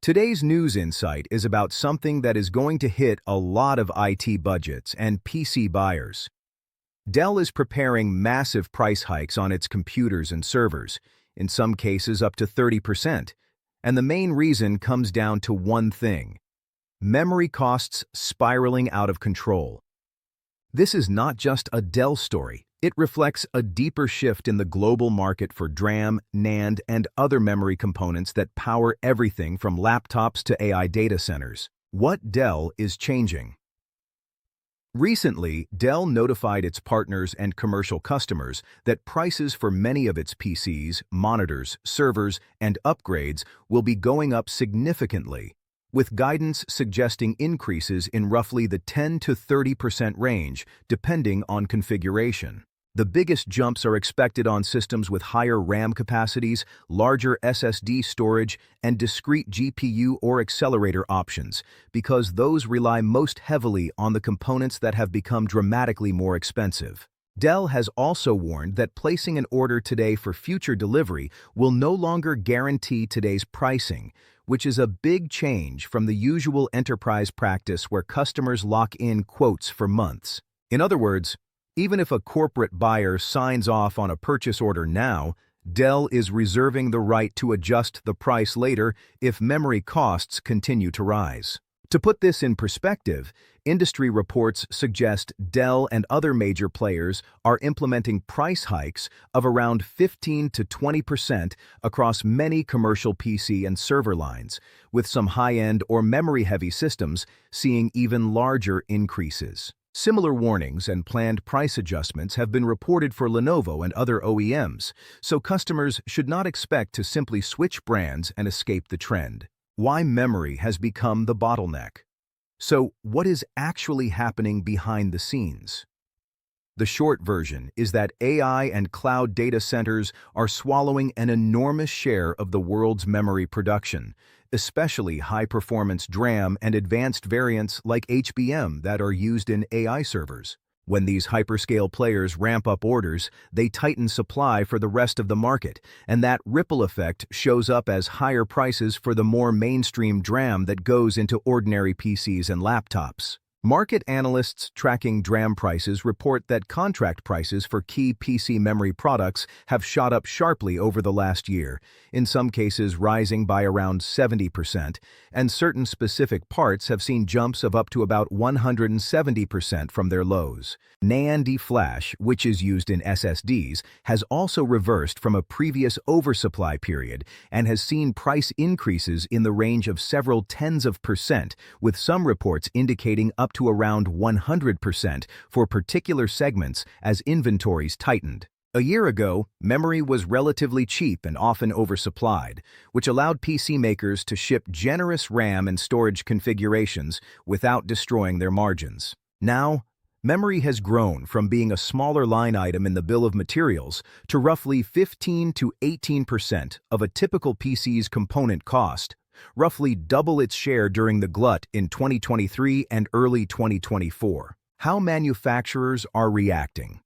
Today's news insight is about something that is going to hit a lot of IT budgets and PC buyers. Dell is preparing massive price hikes on its computers and servers, in some cases up to 30%, and the main reason comes down to one thing: memory costs spiraling out of control. This is not just a Dell story. It reflects a deeper shift in the global market for DRAM, NAND, and other memory components that power everything from laptops to AI data centers. What Dell is changing? Recently, Dell notified its partners and commercial customers that prices for many of its PCs, monitors, servers, and upgrades will be going up significantly, with guidance suggesting increases in roughly the 10 to 30% range, depending on configuration. The biggest jumps are expected on systems with higher RAM capacities, larger SSD storage, and discrete GPU or accelerator options, because those rely most heavily on the components that have become dramatically more expensive. Dell has also warned that placing an order today for future delivery will no longer guarantee today's pricing, which is a big change from the usual enterprise practice where customers lock in quotes for months. In other words, even if a corporate buyer signs off on a purchase order now, Dell is reserving the right to adjust the price later if memory costs continue to rise. To put this in perspective, industry reports suggest Dell and other major players are implementing price hikes of around 15 to 20% across many commercial PC and server lines, with some high-end or memory-heavy systems seeing even larger increases. Similar warnings and planned price adjustments have been reported for Lenovo and other OEMs, so customers should not expect to simply switch brands and escape the trend. Why memory has become the bottleneck. So, what is actually happening behind the scenes? The short version is that AI and cloud data centers are swallowing an enormous share of the world's memory production, especially high-performance DRAM and advanced variants like HBM that are used in AI servers. When these hyperscale players ramp up orders, they tighten supply for the rest of the market, and that ripple effect shows up as higher prices for the more mainstream DRAM that goes into ordinary PCs and laptops. Market analysts tracking DRAM prices report that contract prices for key PC memory products have shot up sharply over the last year, in some cases rising by around 70%, and certain specific parts have seen jumps of up to about 170% from their lows. NAND flash, which is used in SSDs, has also reversed from a previous oversupply period and has seen price increases in the range of several tens of percent, with some reports indicating up to around 100% for particular segments as inventories tightened. A year ago, memory was relatively cheap and often oversupplied, which allowed PC makers to ship generous RAM and storage configurations without destroying their margins. Now, memory has grown from being a smaller line item in the bill of materials to roughly 15 to 18% of a typical PC's component cost, roughly double its share during the glut in 2023 and early 2024. How manufacturers are reacting.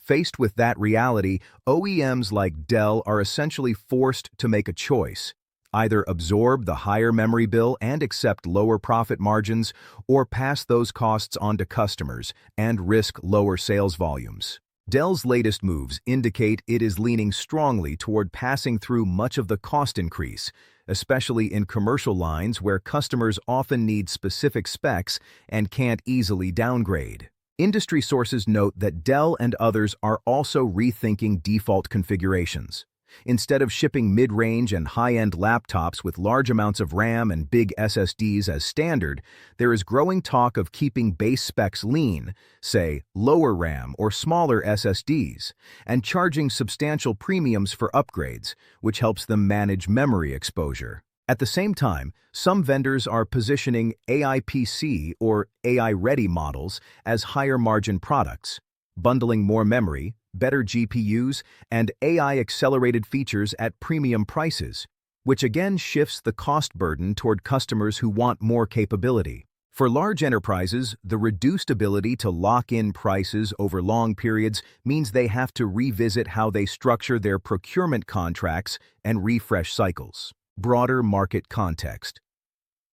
Faced with that reality, OEMs like Dell are essentially forced to make a choice: either absorb the higher memory bill and accept lower profit margins, or pass those costs on to customers and risk lower sales volumes. Dell's latest moves indicate it is leaning strongly toward passing through much of the cost increase, especially in commercial lines where customers often need specific specs and can't easily downgrade. Industry sources note that Dell and others are also rethinking default configurations. Instead of shipping mid-range and high-end laptops with large amounts of RAM and big SSDs as standard, there is growing talk of keeping base specs lean, say lower RAM or smaller SSDs, and charging substantial premiums for upgrades, which helps them manage memory exposure. At the same time, some vendors are positioning AI PC or AI-ready models as higher-margin products, bundling more memory, better GPUs, and AI-accelerated features at premium prices, which again shifts the cost burden toward customers who want more capability. For large enterprises, the reduced ability to lock in prices over long periods means they have to revisit how they structure their procurement contracts and refresh cycles. Broader market context.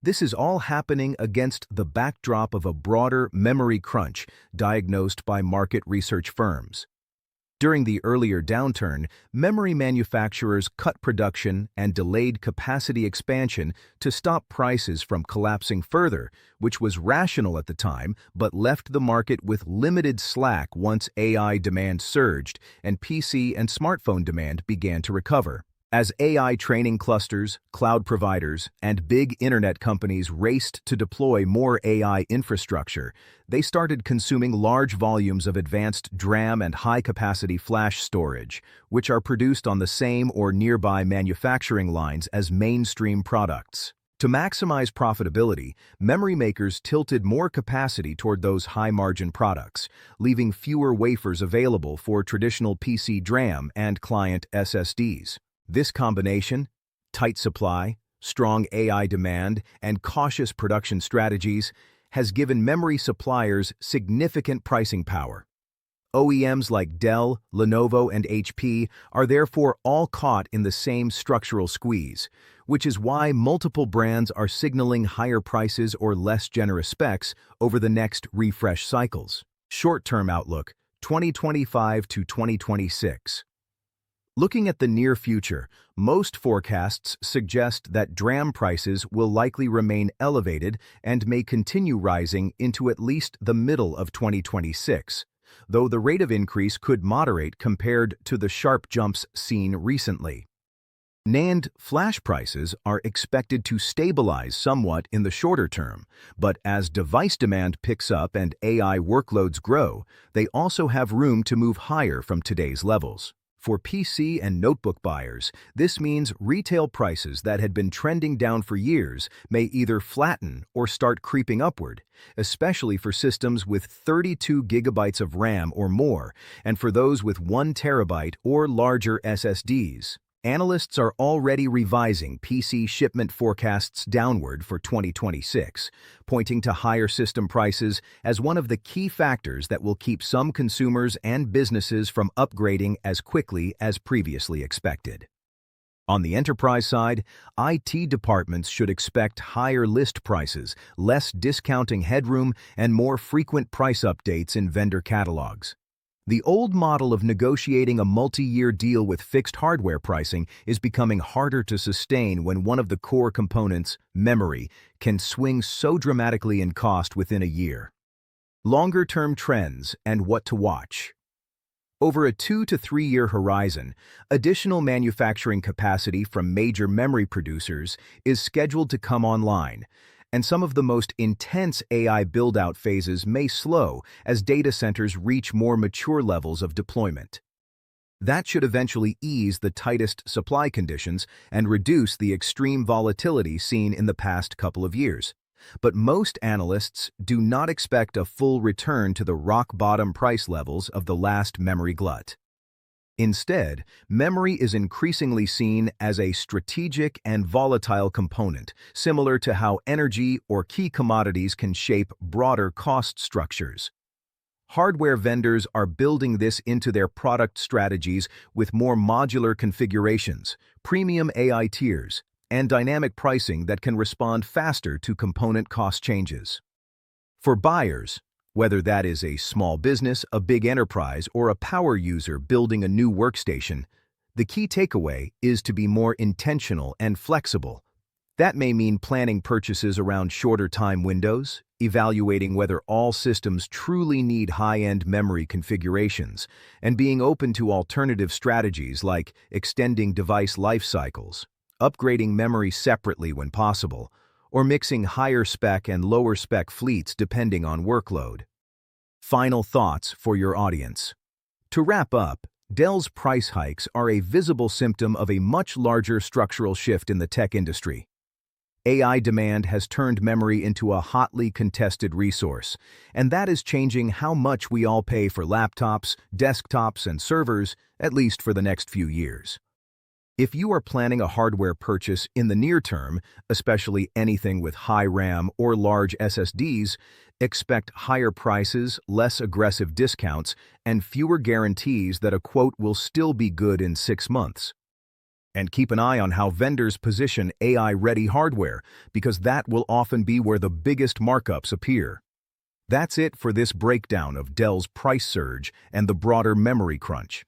This is all happening against the backdrop of a broader memory crunch diagnosed by market research firms. During the earlier downturn, memory manufacturers cut production and delayed capacity expansion to stop prices from collapsing further, which was rational at the time but left the market with limited slack once AI demand surged and PC and smartphone demand began to recover. As AI training clusters, cloud providers, and big internet companies raced to deploy more AI infrastructure, they started consuming large volumes of advanced DRAM and high-capacity flash storage, which are produced on the same or nearby manufacturing lines as mainstream products. To maximize profitability, memory makers tilted more capacity toward those high-margin products, leaving fewer wafers available for traditional PC DRAM and client SSDs. This combination, tight supply, strong AI demand, and cautious production strategies, has given memory suppliers significant pricing power. OEMs like Dell, Lenovo, and HP are therefore all caught in the same structural squeeze, which is why multiple brands are signaling higher prices or less generous specs over the next refresh cycles. Short-term outlook, 2025 to 2026. Looking at the near future, most forecasts suggest that DRAM prices will likely remain elevated and may continue rising into at least the middle of 2026, though the rate of increase could moderate compared to the sharp jumps seen recently. NAND flash prices are expected to stabilize somewhat in the shorter term, but as device demand picks up and AI workloads grow, they also have room to move higher from today's levels. For PC and notebook buyers, this means retail prices that had been trending down for years may either flatten or start creeping upward, especially for systems with 32 gigabytes of RAM or more, and for those with 1 terabyte or larger SSDs. Analysts are already revising PC shipment forecasts downward for 2026, pointing to higher system prices as one of the key factors that will keep some consumers and businesses from upgrading as quickly as previously expected. On the enterprise side, IT departments should expect higher list prices, less discounting headroom, and more frequent price updates in vendor catalogs. The old model of negotiating a multi-year deal with fixed hardware pricing is becoming harder to sustain when one of the core components, memory, can swing so dramatically in cost within a year. Longer-term trends and what to watch. Over a 2 to 3 year horizon, additional manufacturing capacity from major memory producers is scheduled to come online, and some of the most intense AI build-out phases may slow as data centers reach more mature levels of deployment. That should eventually ease the tightest supply conditions and reduce the extreme volatility seen in the past couple of years. But most analysts do not expect a full return to the rock-bottom price levels of the last memory glut. Instead, memory is increasingly seen as a strategic and volatile component, similar to how energy or key commodities can shape broader cost structures. Hardware vendors are building this into their product strategies with more modular configurations, premium AI tiers, and dynamic pricing that can respond faster to component cost changes. For buyers, whether that is a small business, a big enterprise, or a power user building a new workstation, the key takeaway is to be more intentional and flexible. That may mean planning purchases around shorter time windows, evaluating whether all systems truly need high-end memory configurations, and being open to alternative strategies like extending device life cycles, upgrading memory separately when possible, or mixing higher spec and lower spec fleets depending on workload. Final thoughts for your audience. To wrap up, Dell's price hikes are a visible symptom of a much larger structural shift in the tech industry. AI demand has turned memory into a hotly contested resource, and that is changing how much we all pay for laptops, desktops, and servers, at least for the next few years. If you are planning a hardware purchase in the near term, especially anything with high RAM or large SSDs, expect higher prices, less aggressive discounts, and fewer guarantees that a quote will still be good in 6 months. And keep an eye on how vendors position AI-ready hardware, because that will often be where the biggest markups appear. That's it for this breakdown of Dell's price surge and the broader memory crunch.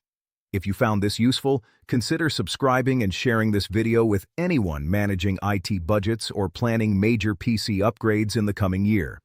If you found this useful, consider subscribing and sharing this video with anyone managing IT budgets or planning major PC upgrades in the coming year.